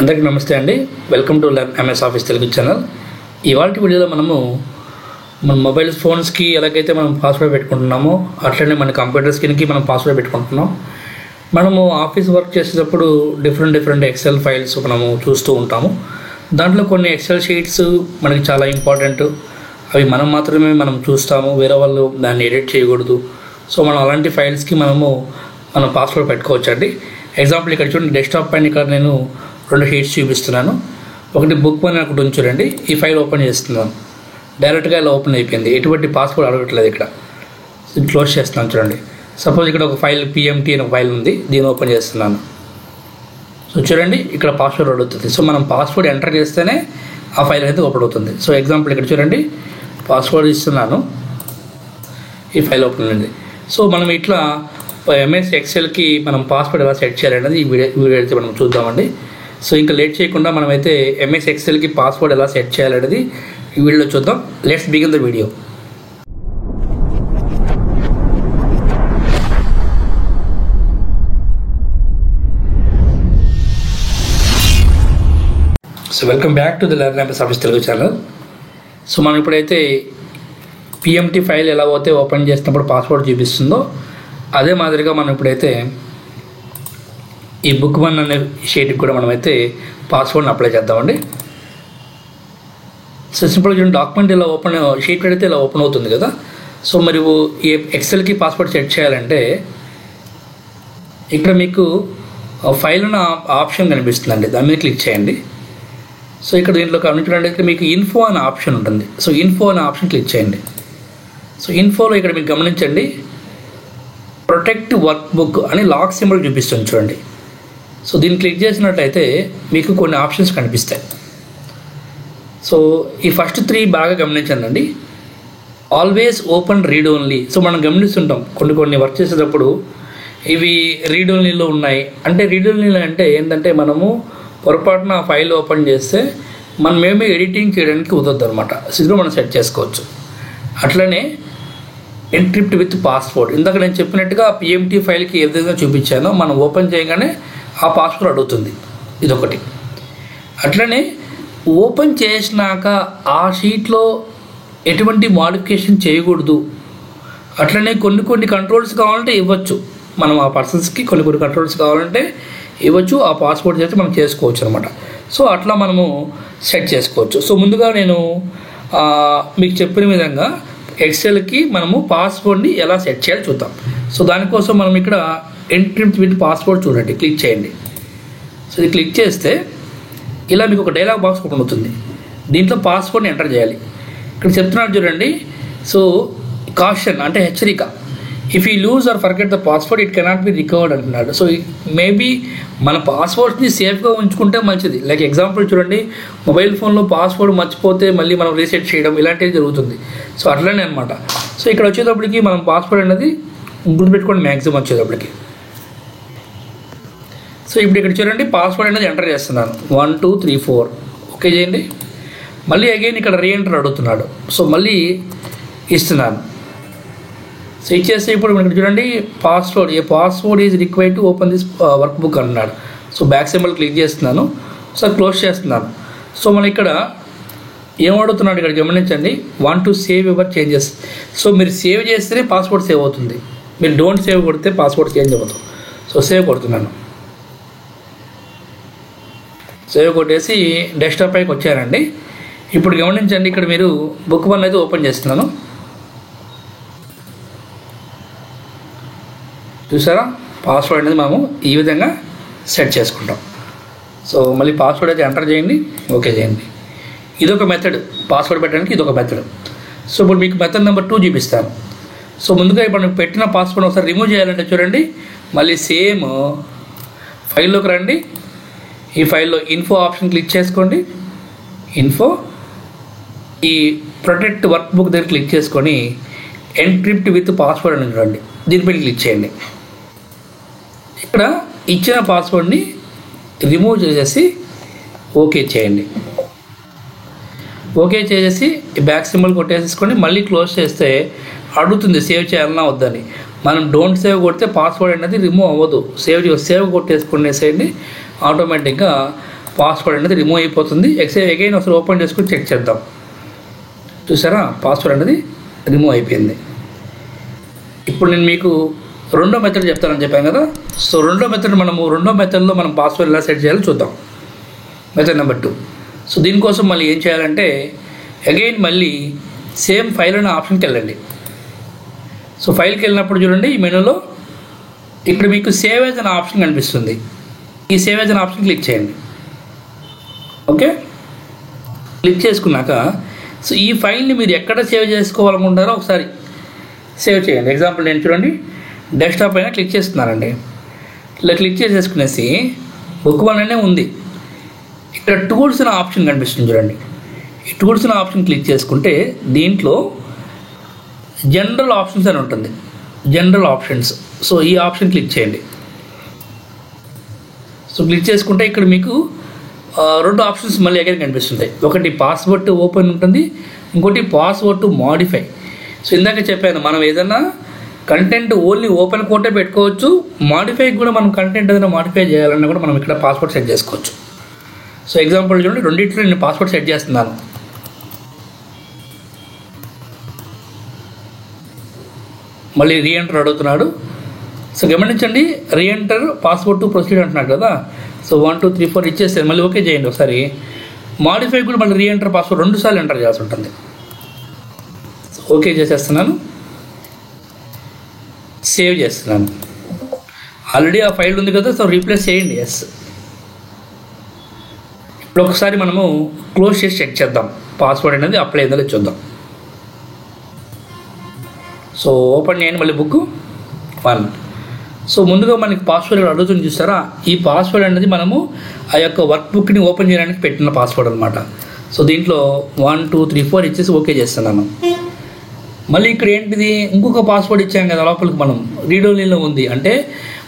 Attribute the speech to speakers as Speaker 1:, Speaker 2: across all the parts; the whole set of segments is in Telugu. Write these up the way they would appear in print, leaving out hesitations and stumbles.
Speaker 1: అందరికీ నమస్తే అండి. Welcome to learn MS office Telugu channel. ఇవాళ వీడియోలో మనము మన మొబైల్ ఫోన్స్కి ఎలాగైతే మనం పాస్వర్డ్ పెట్టుకుంటున్నామో అట్లనే మన కంప్యూటర్ స్క్రీన్కి మనం పాస్వర్డ్ పెట్టుకుంటున్నాం. మనము ఆఫీస్ వర్క్ చేసేటప్పుడు డిఫరెంట్ ఎక్సెల్ ఫైల్స్ మనము చూస్తూ ఉంటాము. దాంట్లో కొన్ని ఎక్సెల్ షీట్స్ మనకి చాలా ఇంపార్టెంట్. అవి మనం మాత్రమే మనం చూస్తాము, వేరే వాళ్ళు దాన్ని ఎడిట్ చేయకూడదు. సో మనం అలాంటి ఫైల్స్కి మనం పాస్వర్డ్ పెట్టుకోవచ్చు అండి. ఎగ్జాంపుల్ ఇక్కడ చూడండి, డెస్క్టాప్ పైన ఇక్కడ నేను 2 షీట్స్ చూపిస్తున్నాను. ఒకటి బుక్ వన్ ఒకటి ఉంచురండి. ఈ ఫైల్ ఓపెన్ చేస్తున్నాను, డైరెక్ట్గా ఇలా ఓపెన్ అయిపోయింది. ఎటువంటి పాస్వర్డ్ అడగట్లేదు. ఇక్కడ క్లోజ్ చేస్తున్నాను చూడండి. సపోజ్ ఇక్కడ ఒక ఫైల్ PMT అనే ఫైల్ ఉంది, దీన్ని ఓపెన్ చేస్తున్నాను. సో చూడండి, ఇక్కడ పాస్వర్డ్ అడుగుతుంది. సో మనం పాస్వర్డ్ ఎంటర్ చేస్తేనే ఆ ఫైల్ అనేది ఓపెన్ అవుతుంది. సో ఎగ్జాంపుల్ ఇక్కడ చూడండి, పాస్వర్డ్ ఇస్తున్నాను, ఈ ఫైల్ ఓపెన్ అయింది. సో మనం ఇట్లా MS ఎక్సెల్కి మనం పాస్వర్డ్ ఎలా సెట్ చేయాలనేది ఈ వీడియో అయితే మనం చూద్దామండి. సో ఇంకా లేట్ చేయకుండా మనమైతే MS ఎక్సెల్కి పాస్వర్డ్ ఎలా సెట్ చేయాలనేది ఈ వీడియోలో చూద్దాం. Let's begin the video. So welcome back to the learn MS office Telugu channel. So మనం ఇప్పుడైతే PMT ఫైల్ ఎలా అయితే ఓపెన్ చేసినప్పుడు పాస్వర్డ్ చూపిస్తుందో అదే మాదిరిగా మనం ఇప్పుడైతే ఈ బుక్ వన్ అనే షీట్కి కూడా మనమైతే పాస్వర్డ్ని అప్లై చేద్దామండి. సో సింపుల్గా డాక్యుమెంట్ ఇలా ఓపెన్ షీట్ అయితే ఇలా ఓపెన్ అవుతుంది కదా. సో మరి ఈ ఎక్సెల్కి పాస్వర్డ్ సెట్ చేయాలంటే ఇక్కడ మీకు ఫైల్ అన్న ఆప్షన్ కనిపిస్తుందండి, దాని మీద క్లిక్ చేయండి. సో ఇక్కడ దీంట్లో గమనించడానికి మీకు ఇన్ఫో అనే ఆప్షన్ ఉంటుంది. సో ఇన్ఫో అనే ఆప్షన్ క్లిక్ చేయండి. సో ఇన్ఫోలో ఇక్కడ మీకు గమనించండి, ప్రొటెక్ట్ వర్క్ బుక్ అని లాక్ సింబల్ చూపిస్తుంది చూడండి. సో దీన్ని క్లిక్ చేసినట్లయితే మీకు కొన్ని ఆప్షన్స్ కనిపిస్తాయి. సో ఈ ఫస్ట్ 3 బాగా గమనించండి. Always open read only. So మనం గమనిస్తుంటాం కొన్ని వర్క్ చేసేటప్పుడు ఇవి రీడ్ ఓన్లీలో ఉన్నాయి. అంటే రీడ్ ఓన్లీలో అంటే ఏంటంటే మనము పొరపాటున ఫైల్ ఓపెన్ చేస్తే మనమేమీ ఎడిటింగ్ చేయడానికి కుదరదు అనమాట. సో మనం సెట్ చేసుకోవచ్చు. అట్లనే ఎన్క్రిప్ట్ విత్ పాస్వర్డ్, ఇందాక నేను చెప్పినట్టుగా PMT ఫైల్కి ఏ విధంగా చూపించానో మనం ఓపెన్ చేయగానే ఆ పాస్వర్డ్ అడుగుతుంది, ఇదొకటి. అట్లనే ఓపెన్ చేసినాక ఆ షీట్లో ఎటువంటి మోడిఫికేషన్ చేయకూడదు. అట్లనే కొన్ని కంట్రోల్స్ కావాలంటే ఇవ్వచ్చు, మనం ఆ పర్సన్స్కి కొన్ని కంట్రోల్స్ కావాలంటే ఇవ్వచ్చు. ఆ పాస్వర్డ్ చేస్తే మనం చేసుకోవచ్చు అనమాట. సో అట్లా మనము సెట్ చేసుకోవచ్చు. సో ముందుగా నేను మీకు చెప్పిన విధంగా ఎక్సెల్కి మనము పాస్వర్డ్ని ఎలా సెట్ చేయాలో చూద్దాం. సో దానికోసం మనం ఇక్కడ ఎన్క్రిప్ట్ విత్ పాస్వర్డ్ చూడండి, క్లిక్ చేయండి. సో ఇది క్లిక్ చేస్తే ఇలా మీకు ఒక డైలాగ్ బాక్స్ ఓపెన్ అవుతుంది. దీంట్లో పాస్వర్డ్ని ఎంటర్ చేయాలి. ఇక్కడ చెప్తున్నాడు చూడండి. సో కాషన్ అంటే హెచ్చరిక, if you lose or forget the password it cannot be recovered అంటున్నాడు. సో మేబీ మన పాస్వర్డ్ని సేఫ్గా ఉంచుకుంటే మంచిది. లైక్ ఎగ్జాంపుల్ చూడండి, మొబైల్ ఫోన్లో పాస్వర్డ్ మర్చిపోతే మళ్ళీ మనం రీసెట్ చేయడం ఇలాంటివి జరుగుతుంది. సో అట్లనే అనమాట. సో ఇక్కడ వచ్చేటప్పటికి మనం పాస్వర్డ్ అనేది గుర్తుపెట్టుకోండి మ్యాక్సిమం వచ్చేటప్పటికి. సో ఇప్పుడు ఇక్కడ చూడండి, పాస్వర్డ్ అనేది ఎంటర్ చేస్తున్నాను, 1 2 3 4 ఓకే చేయండి. మళ్ళీ అగైన్ ఇక్కడ రీఎంటర్ అడుగుతున్నాడు. సో మళ్ళీ ఇస్తున్నాను. సో ఇచ్చేస్తే ఇప్పుడు ఇక్కడ చూడండి, password is required to open this workbook అంటున్నాడు. సో బ్యాక్ సింబల్ క్లిక్ చేస్తున్నాను. సో క్లోజ్ చేస్తున్నాను. సో మనం ఇక్కడ ఏమడుగుతున్నాడు ఇక్కడ గమనించండి, want to save your changes. So మీరు సేవ్ చేస్తేనే పాస్వర్డ్ సేవ్ అవుతుంది. మీరు డోంట్ సేవ్ కొడితే పాస్వర్డ్ చేంజ్ అవుతుంది. సో సేవ్ కొడుతున్నాను. సేవ్ కొట్టేసి డెస్క్టాప్ పైకి వచ్చానండి. ఇప్పుడు గమనించండి, ఇక్కడ మీరు బుక్ వన్ అయితే ఓపెన్ చేస్తున్నాను. చూసారా, పాస్వర్డ్ అనేది మనము ఈ విధంగా సెట్ చేసుకుంటాం. సో మళ్ళీ పాస్వర్డ్ అయితే ఎంటర్ చేయండి, ఓకే చేయండి. ఇదొక మెథడ్, పాస్వర్డ్ పెట్టడానికి ఇదొక మెథడ్. సో ఇప్పుడు మీకు మెథడ్ నెంబర్ 2 చూపిస్తాను. సో ముందుగా ఇప్పుడు మీకు పెట్టిన పాస్వర్డ్ ఒకసారి రిమూవ్ చేయాలంటే చూడండి, మళ్ళీ సేమ్ ఫైల్లోకి రండి. ఈ ఫైల్లో ఇన్ఫో ఆప్షన్ క్లిక్ చేసుకోండి. ఇన్ఫో ఈ ప్రొటెక్ట్ వర్క్ బుక్ దగ్గర క్లిక్ చేసుకొని ఎన్క్రిప్ట్ విత్ పాస్వర్డ్ అని చూడండి, దీనిపై క్లిక్ చేయండి. ఇక్కడ ఇచ్చిన పాస్వర్డ్ని రిమూవ్ చేసేసి ఓకే చేయండి. ఓకే చేసేసి బ్యాక్ సింబల్ కొట్టేసేసుకొని మళ్ళీ క్లోజ్ చేస్తే అడుగుతుంది సేవ్ చేయాలన్నా వద్దని. మనం డోంట్ సేవ్ కొడితే పాస్వర్డ్ అనేది రిమూవ్ అవ్వదు. సేవ్ కొట్టేసుకునేసేయండి, ఆటోమేటిక్గా పాస్వర్డ్ అనేది రిమూవ్ అయిపోతుంది. అగైన్ ఒకసారి ఓపెన్ చేసుకుని చెక్ చేద్దాం. చూసారా, పాస్వర్డ్ అనేది రిమూవ్ అయిపోయింది. ఇప్పుడు నేను మీకు రెండో మెథడ్ చెప్తానని చెప్పాను కదా. సో రెండో మెథడ్లో మనం పాస్వర్డ్ ఎలా సెట్ చేయాలో చూద్దాం. Method number 2. సో దీనికోసం మళ్ళీ ఏం చేయాలంటే అగైన్ మళ్ళీ సేమ్ ఫైల్ అనే ఆప్షన్కి వెళ్ళండి. సో ఫైల్కి వెళ్ళినప్పుడు చూడండి, ఈ మెనూలో ఇక్కడ మీకు సేవ్ యాజ్ అనే ఆప్షన్ కనిపిస్తుంది. ఈ సేవ్ యాజ్ అనే ఆప్షన్ క్లిక్ చేయండి. ఓకే, క్లిక్ చేసుకున్నాక సో ఈ ఫైల్ని మీరు ఎక్కడ సేవ్ చేసుకోవాలనుకుంటారో ఒకసారి సేవ్ చేయండి. ఎగ్జాంపుల్ నేను చూడండి డెస్క్టాప్ పైన క్లిక్ చేస్తున్నానండి. ఇలా క్లిక్ చేసేసుకునేసి బుక్ వన్ అనే ఉంది. ఇక్కడ టూల్స్ అనే ఆప్షన్ కనిపిస్తుంది చూడండి. ఈ టూల్స్ అనే ఆప్షన్ క్లిక్ చేసుకుంటే దీంట్లో జనరల్ ఆప్షన్స్ అని ఉంటుంది. General options. సో ఈ ఆప్షన్ క్లిక్ చేయండి. సో క్లిక్ చేసుకుంటే ఇక్కడ మీకు రెండు ఆప్షన్స్ మళ్ళీ అగైన్ కనిపిస్తుంటాయి. ఒకటి పాస్వర్డ్ టు ఓపెన్ ఉంటుంది, ఇంకోటి పాస్వర్డ్ టు మాడిఫై. సో ఇందాక చెప్పాను, మనం ఏదైనా కంటెంట్ ఓన్లీ ఓపెన్ కోటే పెట్టుకోవచ్చు. మాడిఫైకి కూడా మనం కంటెంట్ ఏదైనా మాడిఫై చేయాలన్నా కూడా మనం ఇక్కడ పాస్వర్డ్ సెట్ చేసుకోవచ్చు. సో ఎగ్జాంపుల్ చూడండి, రెండింటిలో నేను పాస్వర్డ్ సెట్ చేస్తున్నాను. మళ్ళీ రీఎంటర్ అడుగుతున్నాడు. సో గమనించండి, రీఎంటర్ పాస్వర్డ్ టు ప్రొసీడ్ అంటున్నాడు కదా. సో 1 2 3 4 ఇచ్చేస్తే మళ్ళీ ఓకే చేయండి. ఒకసారి మాడిఫై కూడా మళ్ళీ రీఎంటర్ పాస్వర్డ్ 2 సార్లు ఎంటర్ చేయాల్సి ఉంటుంది. ఓకే చేసేస్తున్నాను, సేవ్ చేస్తున్నాను. ఆల్రెడీ ఆ ఫైల్ ఉంది కదా, సో రీప్లేస్ చేయండి. ఎస్. ఇప్పుడు ఒకసారి మనము క్లోజ్ చేసి చెక్ చేద్దాం పాస్వర్డ్ అనేది అప్లై అయిందో చూద్దాం. సో ఓపెన్ చేయండి మళ్ళీ బుక్ 1. సో ముందుగా మనకి పాస్వర్డ్ అడుగుతుంది చూస్తారా, ఈ పాస్వర్డ్ అనేది మనము ఆ యొక్క వర్క్ బుక్ని ఓపెన్ చేయడానికి పెట్టిన పాస్వర్డ్ అనమాట. సో దీంట్లో 1 2 3 4 ఇచ్చేసి ఓకే చేస్తున్నాను. మళ్ళీ ఇక్కడ ఏంటిది, ఇంకొక పాస్వర్డ్ ఇచ్చాం కదా లోపలికి, మనం రీడ్ ఓన్లీలో ఉంది. అంటే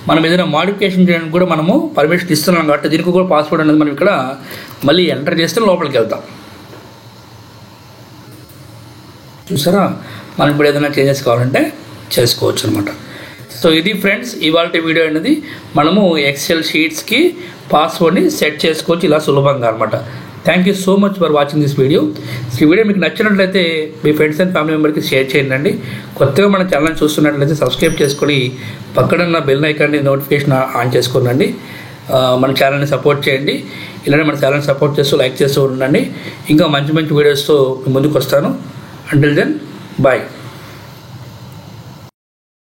Speaker 1: మనం ఏదైనా మాడిఫికేషన్ చేయడానికి కూడా మనము పర్మిషన్ ఇస్తున్నాం కాబట్టి దీనికి కూడా పాస్వర్డ్ అనేది మనం ఇక్కడ మళ్ళీ ఎంటర్ చేస్తే లోపలికి వెళ్తాం. చూసారా, మనం ఇప్పుడు ఏదైనా చేంజెస్ కావాలంటే చేసుకోవచ్చు అనమాట. సో ఇది ఫ్రెండ్స్ ఇవాళ వీడియో అనేది. మనము ఎక్సెల్ షీట్స్కి పాస్వర్డ్ని సెట్ చేసుకోవచ్చు ఇలా సులభంగా అనమాట. Thank you so much for watching this video. ఈ వీడియో మీకు నచ్చినట్లయితే మీ ఫ్రెండ్స్ అండ్ ఫ్యామిలీ మెంబర్కి షేర్ చేయండి. కొత్తగా మన ఛానల్ చూస్తున్నట్లయితే సబ్స్క్రైబ్ చేసుకొని పక్కన బెల్ ఐకాన్ని నోటిఫికేషన్ ఆన్ చేసుకోండి. మన ఛానల్ని సపోర్ట్ చేయండి. ఇలానే మన ఛానల్ని సపోర్ట్ చేస్తూ లైక్ చేస్తూ ఉండండి. ఇంకా మంచి మంచి వీడియోస్తో ముందుకు వస్తాను. Until then bye.